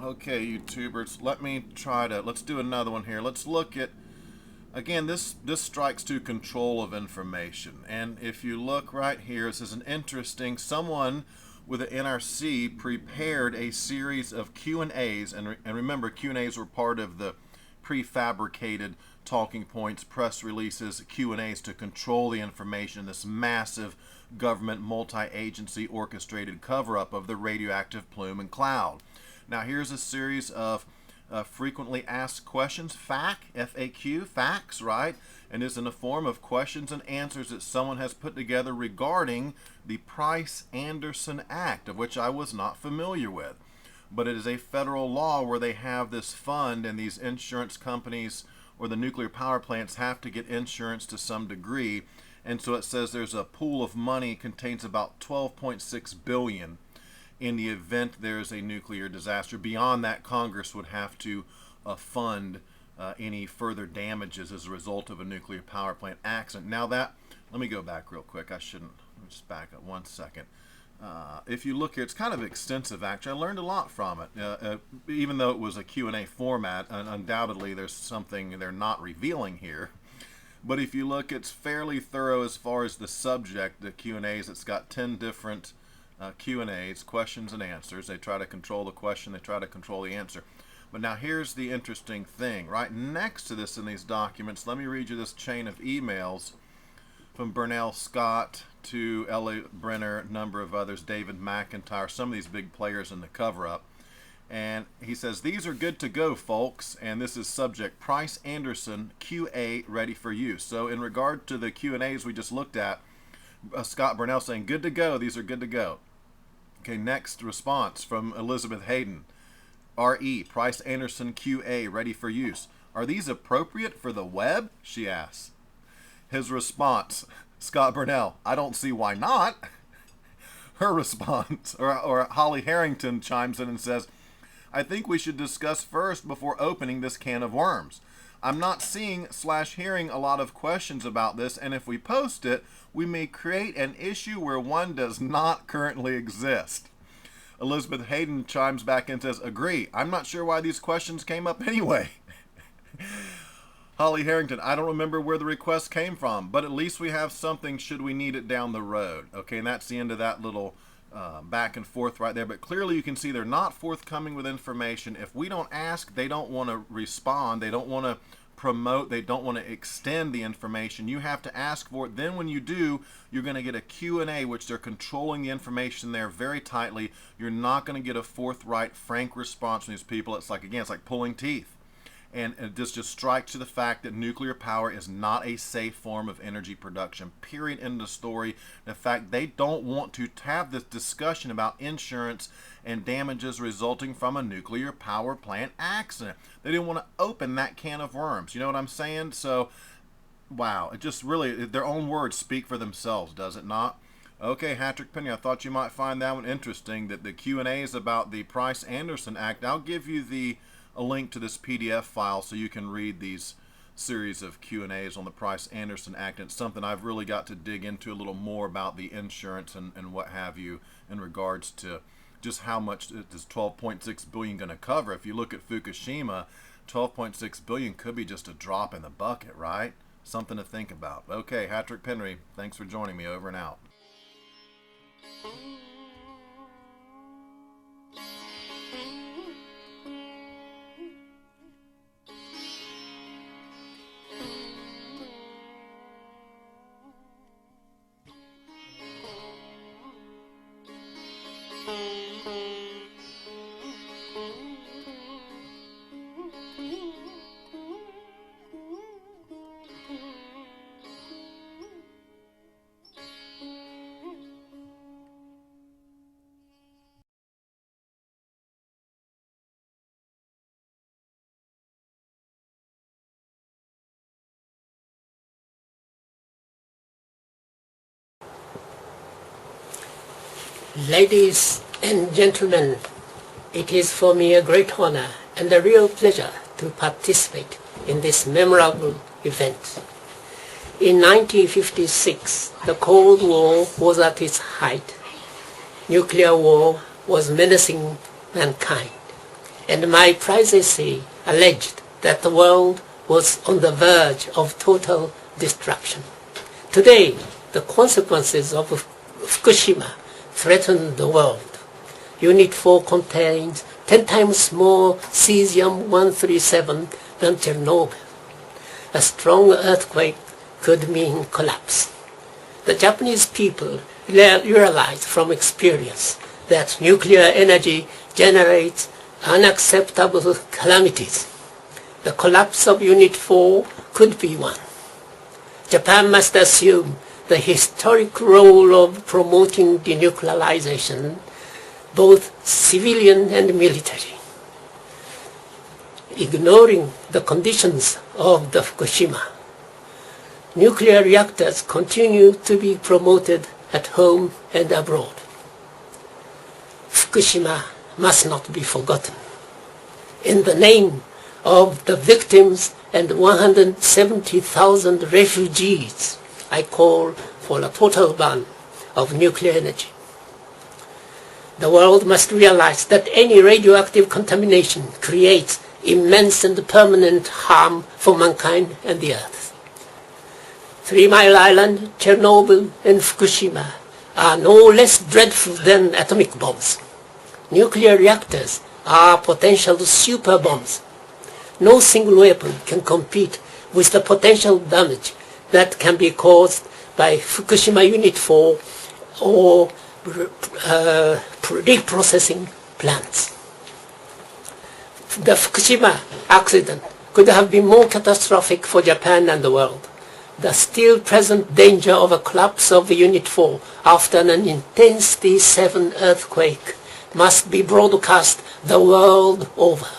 Okay, YouTubers, let's do another one here. Let's look at, again, this strikes to control of information. And if you look right here, this is someone with an NRC prepared a series of Q&As, and remember, Q&As were part of the prefabricated talking points, press releases, Q&As to control the information, this massive government multi-agency orchestrated cover-up of the radioactive plume and cloud. Now here's a series of frequently asked questions, FAQ, facts, right? And is in the form of questions and answers that someone has put together regarding the Price-Anderson Act, of which I was not familiar with. But it is a federal law where they have this fund, and these insurance companies or the nuclear power plants have to get insurance to some degree. And so it says there's a pool of money, contains about $12.6 billion in the event there's a nuclear disaster. Beyond that, Congress would have to fund any further damages as a result of a nuclear power plant accident. Now let me go back real quick. Let me just back up 1 second. If you look here, it's kind of extensive, actually. I learned a lot from it. Even though it was a Q&A format, undoubtedly there's something they're not revealing here. But if you look, it's fairly thorough as far as the subject, the Q&As. It's got 10 different Q&As, questions and answers. They try to control the question, they try to control the answer. But now here's the interesting thing. Right next to this in these documents, let me read you this chain of emails from Burnell Scott to Ellie Brenner, a number of others, David McIntyre, some of these big players in the cover-up. And he says, these are good to go, folks. And this is subject, Price-Anderson QA ready for use. So in regard to the Q&As we just looked at, Scott Burnell saying, good to go, these are good to go. Okay, next response from Elizabeth Hayden. RE, Price-Anderson QA ready for use. Are these appropriate for the web? She asks. His response, Scott Burnell, I don't see why not. Her response, or Holly Harrington chimes in and says, I think we should discuss first before opening this can of worms. I'm not seeing/hearing a lot of questions about this, and if we post it, we may create an issue where one does not currently exist. Elizabeth Hayden chimes back in and says, agree. I'm not sure why these questions came up anyway. Holly Harrington, I don't remember where the request came from, but at least we have something should we need it down the road. Okay, and that's the end of that little back and forth right there. But clearly you can see they're not forthcoming with information. If we don't ask, they don't want to respond. They don't want to promote. They don't want to extend the information. You have to ask for it. Then when you do, you're going to get a Q&A, which they're controlling the information there very tightly. You're not going to get a forthright, frank response from these people. It's like, again, it's like pulling teeth. And this just strikes to the fact that nuclear power is not a safe form of energy production, period, end of story. In fact, they don't want to have this discussion about insurance and damages resulting from a nuclear power plant accident. They didn't want to open that can of worms. You know what I'm saying? So, wow, it just really, their own words speak for themselves, does it not? Okay, Hattrick Penny, I thought you might find that one interesting, that the Q&A is about the Price-Anderson Act. I'll give you a link to this PDF file so you can read these series of Q&As on the Price-Anderson Act. And it's something I've really got to dig into a little more about the insurance and what have you in regards to just how much is $12.6 billion going to cover. If you look at Fukushima, $12.6 billion could be just a drop in the bucket, right? Something to think about. Okay, Hattrick Penry, thanks for joining me. Over and out. Ladies and gentlemen, it is for me a great honor and a real pleasure to participate in this memorable event. In 1956, the Cold War was at its height. Nuclear war was menacing mankind. and my predecessor alleged that the world was on the verge of total destruction. Today, the consequences of Fukushima threaten the world. Unit 4 contains 10 times more cesium-137 than Chernobyl. A strong earthquake could mean collapse. The Japanese people realized from experience that nuclear energy generates unacceptable calamities. The collapse of Unit 4 could be one. Japan must assume the historic role of promoting denuclearization, both civilian and military. Ignoring the conditions of the Fukushima, nuclear reactors continue to be promoted at home and abroad. Fukushima must not be forgotten. In the name of the victims and 170,000 refugees, I call for a total ban of nuclear energy. The world must realize that any radioactive contamination creates immense and permanent harm for mankind and the earth. 3 Mile Island, Chernobyl, and Fukushima are no less dreadful than atomic bombs. Nuclear reactors are potential super bombs. No single weapon can compete with the potential damage that can be caused by Fukushima Unit 4 or reprocessing plants. The Fukushima accident could have been more catastrophic for Japan and the world. The still present danger of a collapse of Unit 4 after an intensity 7 earthquake must be broadcast the world over.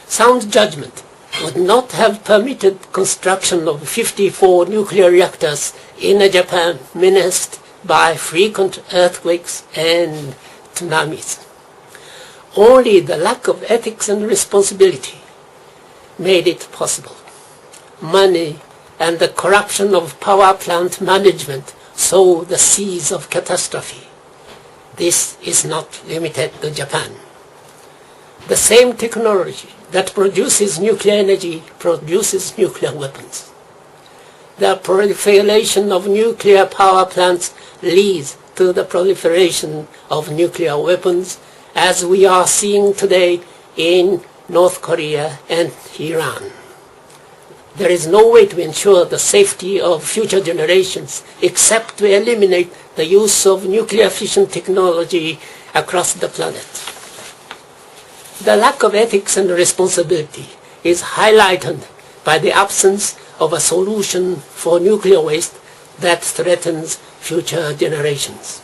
Sound judgment would not have permitted construction of 54 nuclear reactors in a Japan menaced by frequent earthquakes and tsunamis. Only the lack of ethics and responsibility made it possible. Money and the corruption of power plant management sow the seeds of catastrophe. This is not limited to Japan. The same technology that produces nuclear energy produces nuclear weapons. The proliferation of nuclear power plants leads to the proliferation of nuclear weapons, as we are seeing today in North Korea and Iran. There is no way to ensure the safety of future generations except to eliminate the use of nuclear fission technology across the planet. The lack of ethics and responsibility is highlighted by the absence of a solution for nuclear waste that threatens future generations.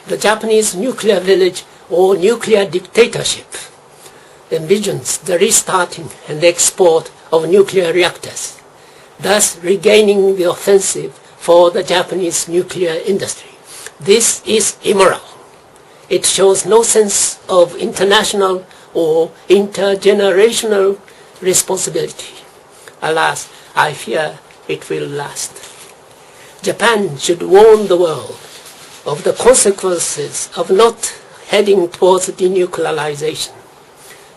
The Japanese nuclear village or nuclear dictatorship envisions the restarting and export of nuclear reactors, thus regaining the offensive for the Japanese nuclear industry. This is immoral. It shows no sense of international or intergenerational responsibility. Alas, I fear it will last. Japan should warn the world of the consequences of not heading towards denuclearization.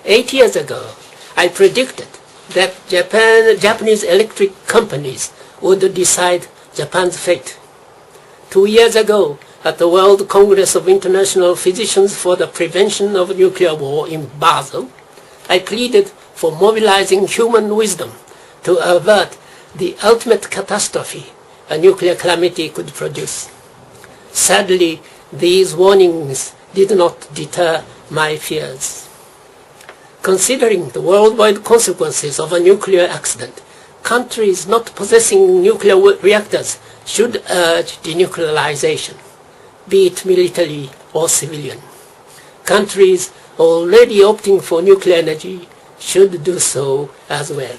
8 years ago, I predicted that Japanese electric companies would decide Japan's fate. 2 years ago, at the World Congress of International Physicians for the Prevention of Nuclear War in Basel, I pleaded for mobilizing human wisdom to avert the ultimate catastrophe a nuclear calamity could produce. Sadly, these warnings did not deter my fears. Considering the worldwide consequences of a nuclear accident, countries not possessing nuclear reactors should urge denuclearization, be it military or civilian. Countries already opting for nuclear energy should do so as well.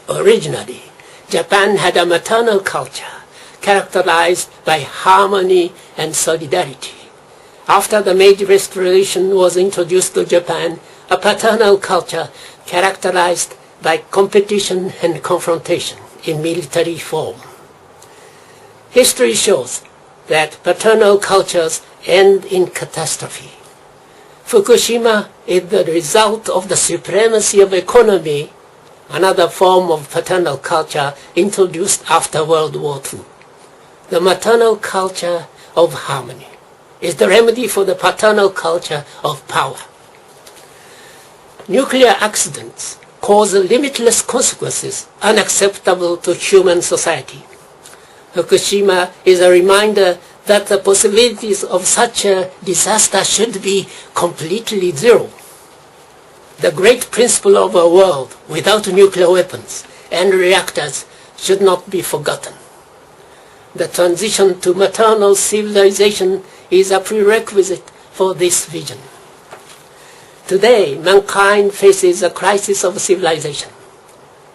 Originally, Japan had a maternal culture characterized by harmony and solidarity. After the Meiji Restoration was introduced to Japan, a paternal culture characterized by competition and confrontation in military form. History shows that paternal cultures end in catastrophe. Fukushima is the result of the supremacy of economy, another form of paternal culture introduced after World War II. The maternal culture of harmony is the remedy for the paternal culture of power. Nuclear accidents cause limitless consequences unacceptable to human society. Fukushima is a reminder that the possibilities of such a disaster should be completely zero. The great principle of a world without nuclear weapons and reactors should not be forgotten. The transition to maternal civilization is a prerequisite for this vision. Today, mankind faces a crisis of civilization.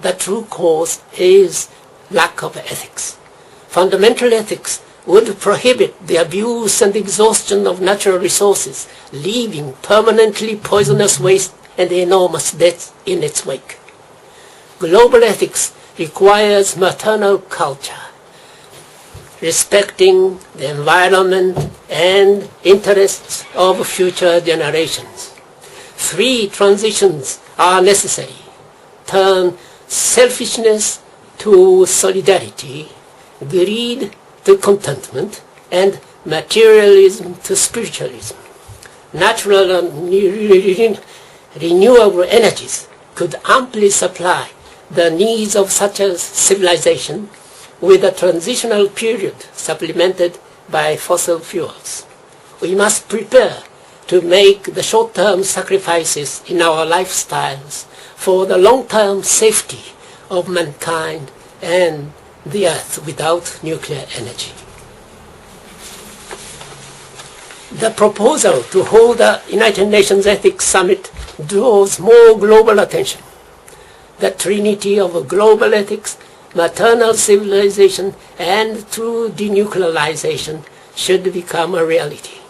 The true cause is lack of ethics. Fundamental ethics would prohibit the abuse and exhaustion of natural resources, leaving permanently poisonous waste and enormous debts in its wake. Global ethics requires maternal culture, respecting the environment and interests of future generations. 3 transitions are necessary. Turn selfishness to solidarity, greed to contentment, and materialism to spiritualism. Natural and renewable energies could amply supply the needs of such a civilization, with a transitional period supplemented by fossil fuels. We must prepare to make the short-term sacrifices in our lifestyles for the long-term safety of mankind and the Earth without nuclear energy. The proposal to hold a United Nations Ethics Summit draws more global attention. The trinity of global ethics, maternal civilization, and true denuclearization should become a reality.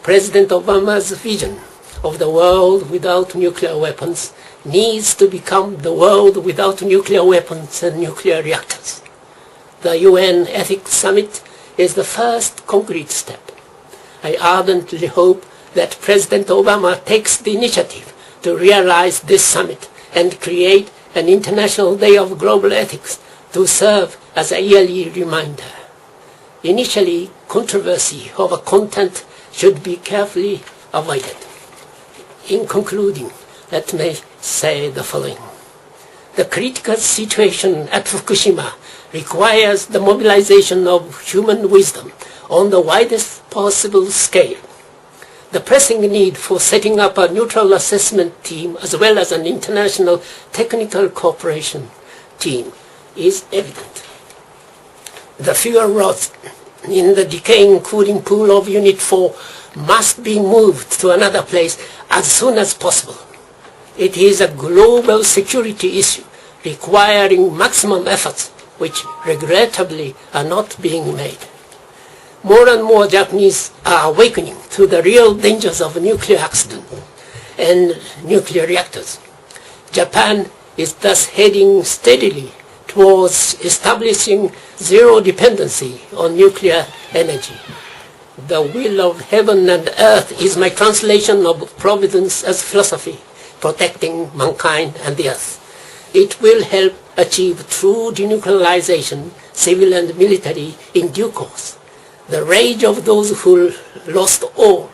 President Obama's vision of the world without nuclear weapons needs to become the world without nuclear weapons and nuclear reactors. The UN Ethics Summit is the first concrete step. I ardently hope that President Obama takes the initiative to realize this summit and create an International Day of Global Ethics to serve as a yearly reminder. Initially, controversy over content should be carefully avoided. In concluding, let me say the following. The critical situation at Fukushima requires the mobilization of human wisdom on the widest possible scale. The pressing need for setting up a neutral assessment team as well as an international technical cooperation team is evident. The fuel rods in the decaying cooling pool of Unit 4 must be moved to another place as soon as possible. It is a global security issue requiring maximum efforts, which regrettably are not being made. More and more Japanese are awakening to the real dangers of nuclear accident and nuclear reactors. Japan is thus heading steadily towards establishing zero dependency on nuclear energy. The will of heaven and earth is my translation of providence as philosophy, protecting mankind and the earth. It will help achieve true denuclearization, civil and military, in due course. The rage of those who lost all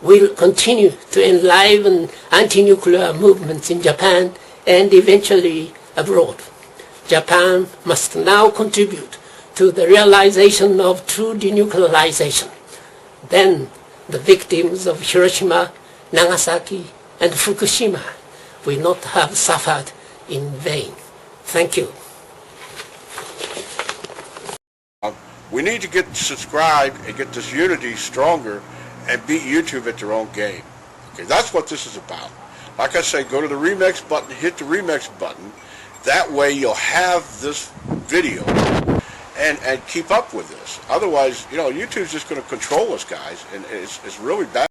will continue to enliven anti-nuclear movements in Japan and eventually abroad. Japan must now contribute to the realization of true denuclearization. Then the victims of Hiroshima, Nagasaki, and Fukushima will not have suffered in vain. Thank you. We need to get subscribed and get this unity stronger and beat YouTube at their own game. Okay, that's what this is about. Like I say, go to the remix button, hit the remix button. That way you'll have this video and keep up with this. Otherwise, YouTube's just going to control us, guys, and it's really bad.